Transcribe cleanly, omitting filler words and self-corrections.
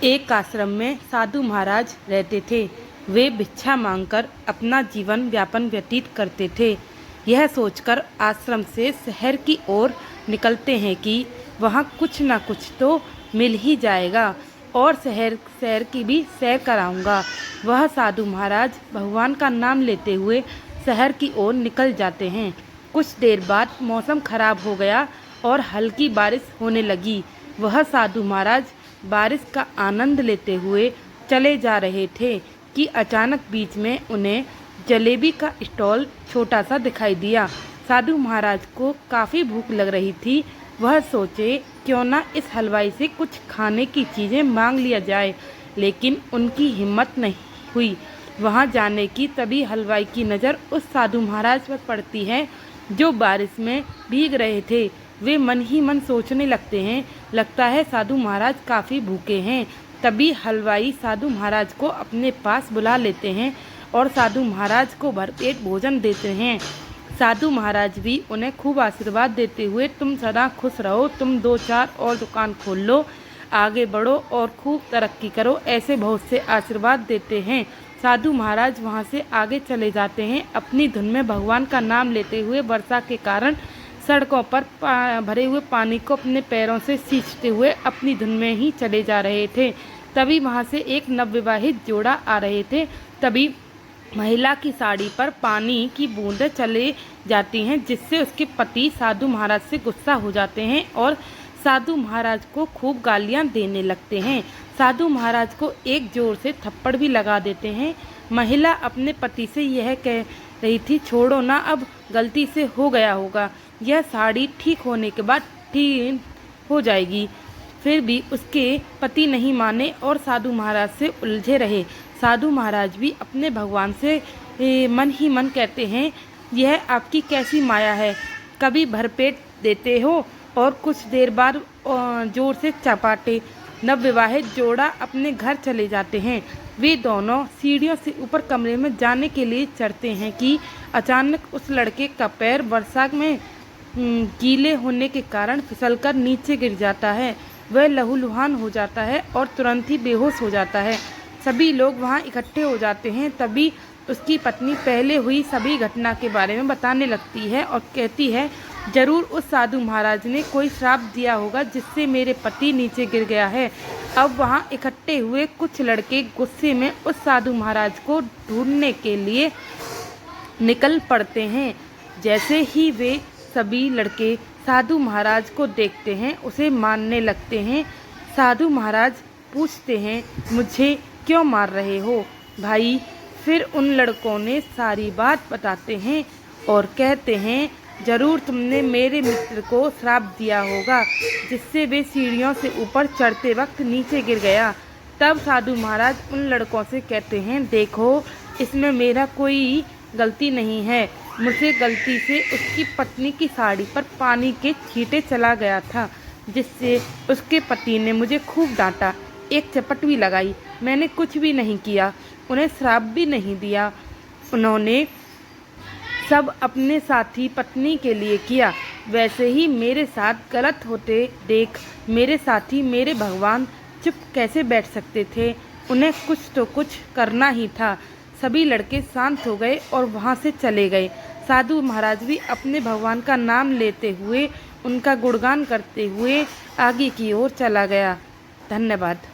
एक आश्रम में साधु महाराज रहते थे। वे भिक्षा मांगकर अपना जीवन व्यापन व्यतीत करते थे। यह सोचकर आश्रम से शहर की ओर निकलते हैं कि वहाँ कुछ न कुछ तो मिल ही जाएगा और शहर की भी सैर कराऊंगा। वह साधु महाराज भगवान का नाम लेते हुए शहर की ओर निकल जाते हैं। कुछ देर बाद मौसम खराब हो गया और हल्की बारिश होने लगी। वह साधु महाराज बारिश का आनंद लेते हुए चले जा रहे थे कि अचानक बीच में उन्हें जलेबी का स्टॉल छोटा सा दिखाई दिया। साधु महाराज को काफ़ी भूख लग रही थी। वह सोचे क्यों ना इस हलवाई से कुछ खाने की चीज़ें मांग लिया जाए, लेकिन उनकी हिम्मत नहीं हुई वहां जाने की। तभी हलवाई की नज़र उस साधु महाराज पर पड़ती है जो बारिश में भीग रहे थे। वे मन ही मन सोचने लगते हैं, लगता है साधु महाराज काफ़ी भूखे हैं। तभी हलवाई साधु महाराज को अपने पास बुला लेते हैं और साधु महाराज को भरपेट भोजन देते हैं। साधु महाराज भी उन्हें खूब आशीर्वाद देते हुए, तुम सदा खुश रहो, तुम 2-4 और दुकान खोल लो, आगे बढ़ो और खूब तरक्की करो, ऐसे बहुत से आशीर्वाद देते हैं। साधु महाराज वहां से आगे चले जाते हैं, अपनी धुन में भगवान का नाम लेते हुए। वर्षा के कारण सड़कों पर भरे हुए पानी को अपने पैरों से सींचते हुए अपनी धुन में ही चले जा रहे थे। तभी वहां से एक नवविवाहित जोड़ा आ रहे थे। तभी महिला की साड़ी पर पानी की बूंदें चले जाती हैं, जिससे उसके पति साधु महाराज से गुस्सा हो जाते हैं और साधु महाराज को खूब गालियां देने लगते हैं। साधु महाराज को एक जोर से थप्पड़ भी लगा देते हैं। महिला अपने पति से यह कह रही थी, छोड़ो ना, अब गलती से हो गया होगा, यह साड़ी ठीक होने के बाद ठीक हो जाएगी। फिर भी उसके पति नहीं माने और साधु महाराज से उलझे रहे। साधु महाराज भी अपने भगवान से मन ही मन कहते हैं, यह आपकी कैसी माया है, कभी भरपेट देते हो और कुछ देर बाद जोर से चपाटे। नवविवाहित जोड़ा अपने घर चले जाते हैं। वे दोनों सीढ़ियों से ऊपर कमरे में जाने के लिए चढ़ते हैं कि अचानक उस लड़के का पैर वर्षा में गीले होने के कारण फिसलकर नीचे गिर जाता है। वह लहूलुहान हो जाता है और तुरंत ही बेहोश हो जाता है। सभी लोग वहां इकट्ठे हो जाते हैं। तभी उसकी पत्नी पहले हुई सभी घटना के बारे में बताने लगती है और कहती है, जरूर उस साधु महाराज ने कोई श्राप दिया होगा जिससे मेरे पति नीचे गिर गया है। अब वहां इकट्ठे हुए कुछ लड़के गुस्से में उस साधु महाराज को ढूंढने के लिए निकल पड़ते हैं। जैसे ही वे सभी लड़के साधु महाराज को देखते हैं, उसे मारने लगते हैं। साधु महाराज पूछते हैं, मुझे क्यों मार रहे हो भाई? फिर उन लड़कों ने सारी बात बताते हैं और कहते हैं, जरूर तुमने मेरे मित्र को श्राप दिया होगा जिससे वे सीढ़ियों से ऊपर चढ़ते वक्त नीचे गिर गया। तब साधु महाराज उन लड़कों से कहते हैं, देखो, इसमें मेरा कोई गलती नहीं है, मुझसे गलती से उसकी पत्नी की साड़ी पर पानी के छींटे चला गया था, जिससे उसके पति ने मुझे खूब डांटा, एक चपट भी लगाई। मैंने कुछ भी नहीं किया, उन्हें श्राप भी नहीं दिया। उन्होंने सब अपने साथी पत्नी के लिए किया। वैसे ही मेरे साथ गलत होते देख मेरे साथी, मेरे भगवान चुप कैसे बैठ सकते थे? उन्हें कुछ तो कुछ करना ही था। सभी लड़के शांत हो गए और वहां से चले गए। साधु महाराज भी अपने भगवान का नाम लेते हुए, उनका गुणगान करते हुए आगे की ओर चला गया। धन्यवाद।